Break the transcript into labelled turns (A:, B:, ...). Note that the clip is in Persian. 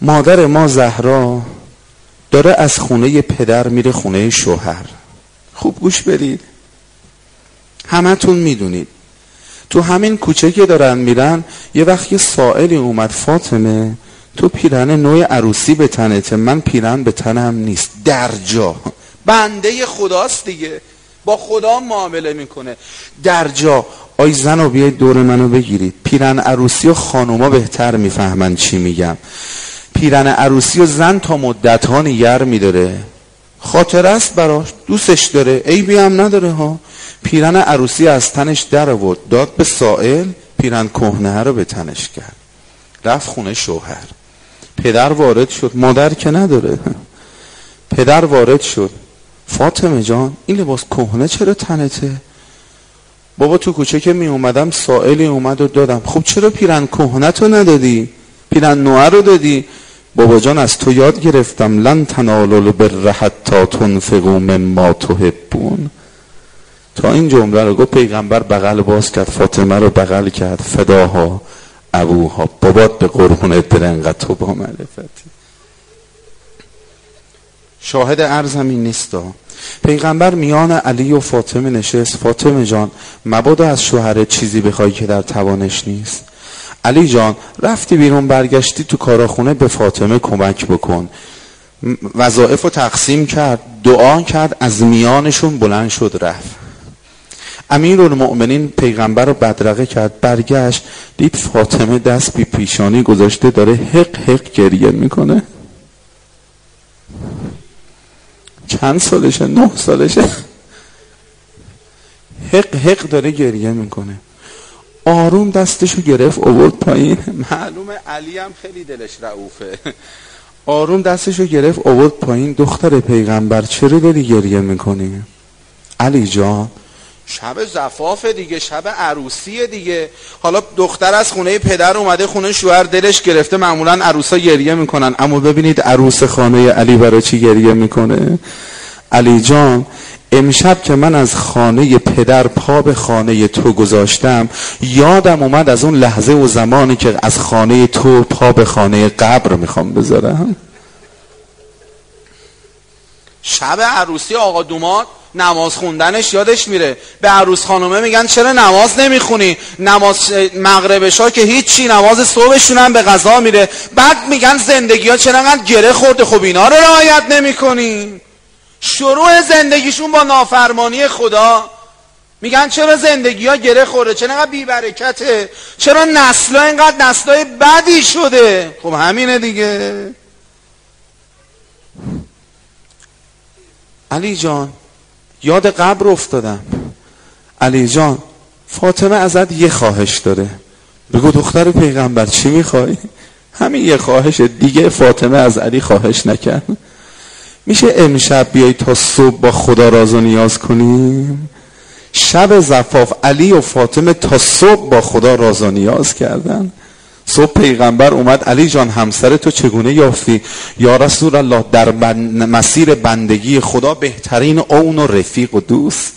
A: مادر ما زهرا داره از خونه پدر میره خونه شوهر. خوب گوش بدید، همتون میدونید تو همین کوچه که دارن میرن یه وقت یه سائلی اومد، فاطمه تو پیرن نوع عروسی به تنته، من پیرن به تنم نیست. در جا بنده خداست دیگه، با خدا معامله میکنه. در جا آی زنو بیاید دور منو بگیرید. پیرن عروسی و خانوما بهتر میفهمن چی میگم. پیرن عروسی و زن تا مدت ها نگر میداره، خاطر است براش، دوستش داره، عیبی هم نداره ها. پیرن عروسی از تنش در آورد داد به سائل، پیرن کهنه رو به تنش کرد، رفت خونه شوهر. پدر وارد شد، مادر که نداره، پدر وارد شد، فاطمه جان این لباس کهنه چرا تنته؟ بابا تو کوچه که می اومدم سائلی اومد و دادم. خب چرا پیرن کهنه تو ندادی؟ پیرن نوعه رو دادی؟ بابا جان از تو یاد گرفتم لن تنالوا البر حتی تنفقوا مما تحبون. تا این جمله رو گفت پیغمبر بغل باز کرد، فاطمه رو بغل کرد، فداها ابوها، بابات به قربون درنقت تو با معرفتی. شاهد عرضم این نیستا. پیغمبر میان علی و فاطمه نشست، فاطمه جان مبادا از شوهرت چیزی بخوای که در توانش نیست. علی جان رفتی بیرون برگشتی تو کاراخونه به فاطمه کمک بکن. وظایف رو تقسیم کرد، دعا کرد، از میانشون بلند شد رفت. امیرالمؤمنین پیغمبر رو بدرقه کرد، برگشت دید فاطمه دست بی پیشانی گذاشته داره حق حق گریه میکنه. چند سالشه؟ 9 سالشه. حق حق داره گریه میکنه. آروم دستشو گرفت آورد پایین. معلومه علی هم خیلی دلش رئوفه. آروم دستشو گرفت آورد پایین. دختر پیغمبر چرا داری گریه میکنی؟ علی جان شب زفاف دیگه، شب عروسی دیگه. حالا دختر از خونه پدر اومده خونه شوهر، دلش گرفته. معمولا عروسا گریه میکنن، اما ببینید عروس خانه علی برای چی گریه میکنه. علی جان امشب که من از خانه پدر پا به خانه تو گذاشتم، یادم اومد از اون لحظه و زمانی که از خانه تو پا به خانه قبر میخوام بذارم. شب عروسی آقا دوماد نماز خوندنش یادش میره. به عروس خانومه میگن چرا نماز نمیخونی؟ نماز مغربشا که هیچی، نماز صبحشون هم به قضا میره. بعد میگن زندگی ها چرا انقدر گره خورده، خب اینا رو رعایت نمیکنی. شروع زندگیشون با نافرمانی خدا. میگن چرا زندگی ها گره خورده، چرا انقدر بی برکته، چرا نسلا اینقدر نسلای بدی شده. خب همینه دیگه. علی جان یاد قبر افتادم. علی جان فاطمه ازت یه خواهش داره. بگو دختر پیغمبر چی میخوای؟ همین یه خواهش دیگه. فاطمه از علی خواهش نکرد. میشه امشب بیای تا صبح با خدا راز و نیاز کنیم؟ شب زفاف علی و فاطمه تا صبح با خدا راز و نیاز کردن. صبح پیغمبر اومد، علی جان همسر تو چگونه یافتی؟ یا رسول الله در مسیر بندگی خدا بهترین اون و رفیق و دوست.